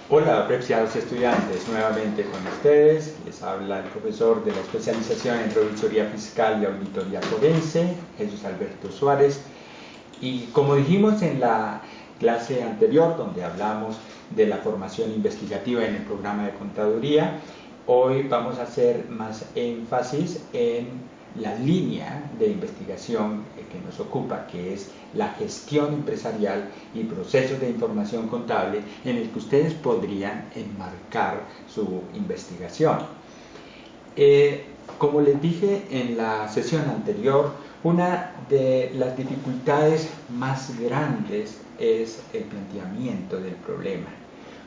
Hola, apreciados estudiantes, nuevamente con ustedes. Les habla el profesor de la especialización en Revisoría Fiscal y Auditoría Forense, Jesús Alberto Suárez. Y como dijimos en la clase anterior, donde hablamos de la formación investigativa en el programa de contaduría, hoy vamos a hacer más énfasis en la línea de investigación que nos ocupa, que es la gestión empresarial y procesos de información contable, en el que ustedes podrían enmarcar su investigación. Como les dije en la sesión anterior, una de las dificultades más grandes es el planteamiento del problema.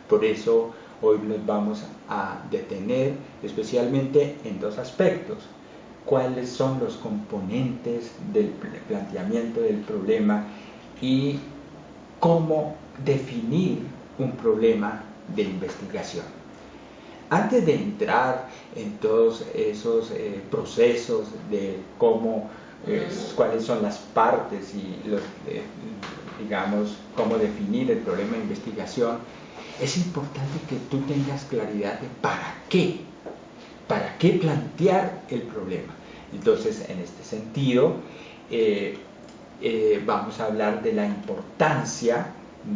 Por eso hoy nos vamos a detener especialmente en dos aspectos: cuáles son los componentes del planteamiento del problema y cómo definir un problema de investigación. Antes de entrar en todos esos procesos de cuáles son las partes y digamos, cómo definir el problema de investigación, es importante que tú tengas claridad de para qué plantear el problema. Entonces, en este sentido, vamos a hablar de la importancia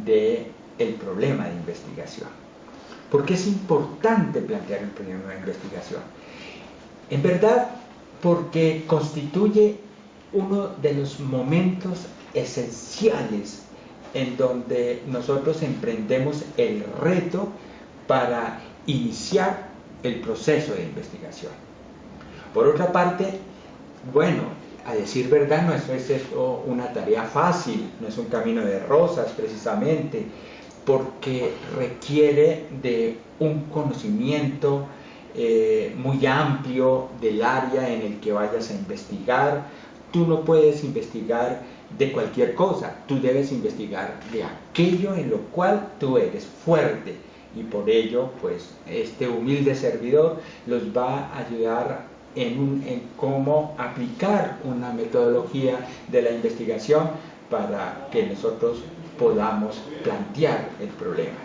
del problema de investigación. ¿Por qué es importante plantear el problema de investigación? En verdad, porque constituye uno de los momentos esenciales en donde nosotros emprendemos el reto para iniciar el proceso de investigación. Por otra parte, bueno, a decir verdad, no es esto una tarea fácil, no es un camino de rosas precisamente, porque requiere de un conocimiento muy amplio del área en el que vayas a investigar. Tú no puedes investigar de cualquier cosa, tú debes investigar de aquello en lo cual tú eres fuerte, y por ello, pues, este humilde servidor los va a ayudar en cómo aplicar una metodología de la investigación para que nosotros podamos plantear el problema.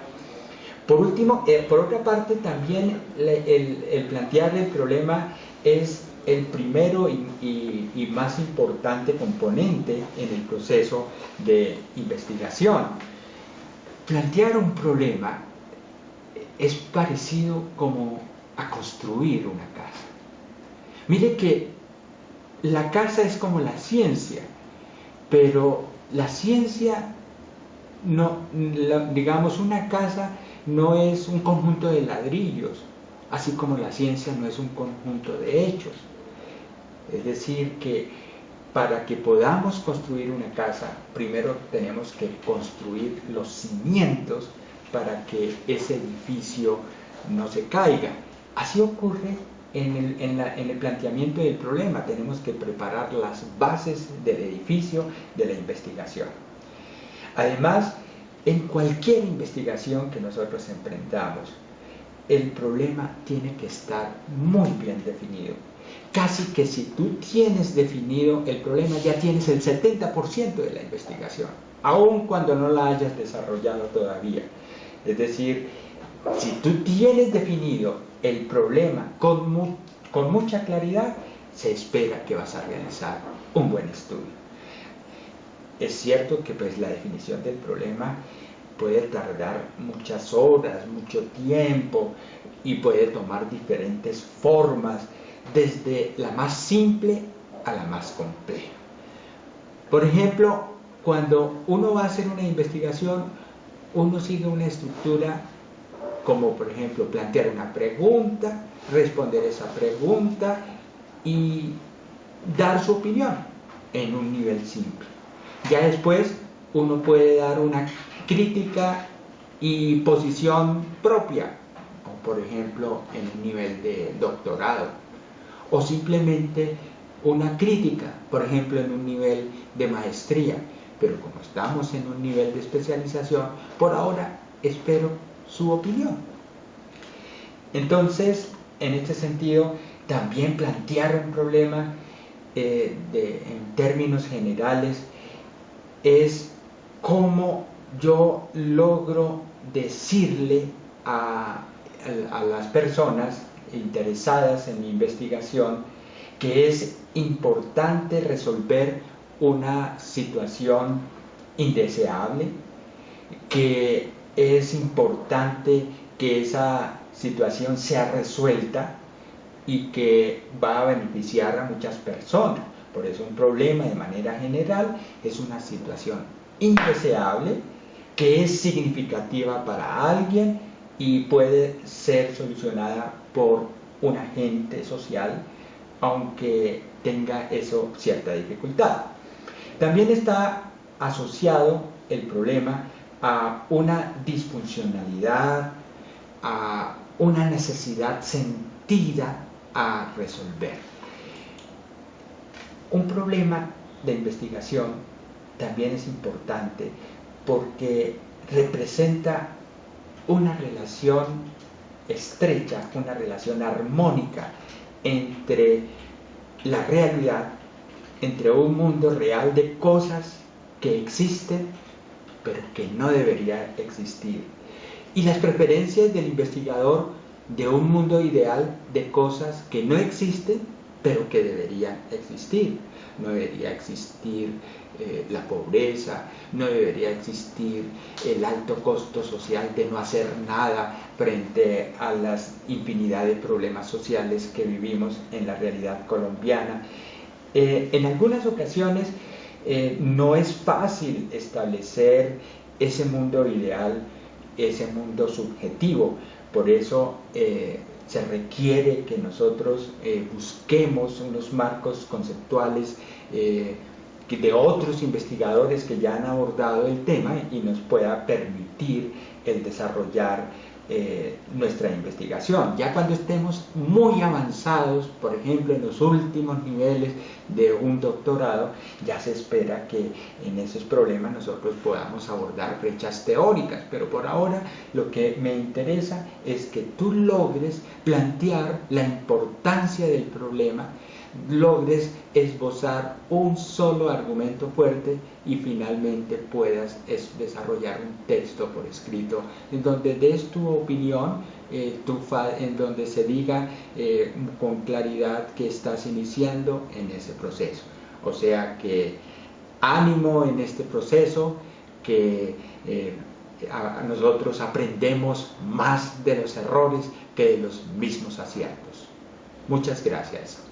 Por último, por otra parte, también el plantear el problema es el primero y más importante componente en el proceso de investigación. Plantear un problema es parecido como a construir una casa. Mire que la casa es como la ciencia, pero la ciencia digamos, una casa no es un conjunto de ladrillos, así como la ciencia no es un conjunto de hechos. Es decir, que para que podamos construir una casa, primero tenemos que construir los cimientos para que ese edificio no se caiga. Así ocurre en el planteamiento del problema. Tenemos que preparar las bases del edificio de la investigación. Además, en cualquier investigación que nosotros emprendamos, el problema tiene que estar muy bien definido. Casi que si tú tienes definido el problema, ya tienes el 70% de la investigación, aun cuando no la hayas desarrollado todavía. Es decir, si tú tienes definido el problema con mucha claridad, se espera que vas a realizar un buen estudio. Es cierto que pues, la definición del problema puede tardar muchas horas, mucho tiempo, y puede tomar diferentes formas, desde la más simple a la más compleja. Por ejemplo, cuando uno va a hacer una investigación, uno sigue una estructura como, por ejemplo, plantear una pregunta, responder esa pregunta y dar su opinión en un nivel simple. Ya después uno puede dar una crítica y posición propia, como por ejemplo en un nivel de doctorado, o simplemente una crítica, por ejemplo en un nivel de maestría. Pero como estamos en un nivel de especialización, por ahora espero su opinión. Entonces, en este sentido, también plantear un problema en términos generales es cómo yo logro decirle a las personas interesadas en mi investigación que es importante resolver una situación indeseable, que es importante que esa situación sea resuelta y que va a beneficiar a muchas personas. Por eso un problema de manera general es una situación indeseable que es significativa para alguien y puede ser solucionada por un agente social, aunque tenga eso cierta dificultad. También está asociado el problema a una disfuncionalidad, a una necesidad sentida a resolver. Un problema de investigación también es importante porque representa una relación estrecha, una relación armónica entre la realidad, entre un mundo real de cosas que existen pero que no debería existir, y las preferencias del investigador de un mundo ideal de cosas que no existen pero que deberían existir. No debería existir la pobreza, no debería existir el alto costo social de no hacer nada frente a las infinidad de problemas sociales que vivimos en la realidad colombiana. En algunas ocasiones no es fácil establecer ese mundo ideal, ese mundo subjetivo. Por eso se requiere que nosotros busquemos unos marcos conceptuales de otros investigadores que ya han abordado el tema y nos pueda permitir el desarrollar nuestra investigación. Ya cuando estemos muy avanzados, por ejemplo en los últimos niveles de un doctorado, ya se espera que en esos problemas nosotros podamos abordar brechas teóricas, pero por ahora lo que me interesa es que tú logres plantear la importancia del problema, logres esbozar un solo argumento fuerte y finalmente puedas desarrollar un texto por escrito en donde des tu opinión, en donde se diga con claridad que estás iniciando en ese proceso. O sea que ánimo en este proceso, que nosotros aprendemos más de los errores que de los mismos aciertos. Muchas gracias.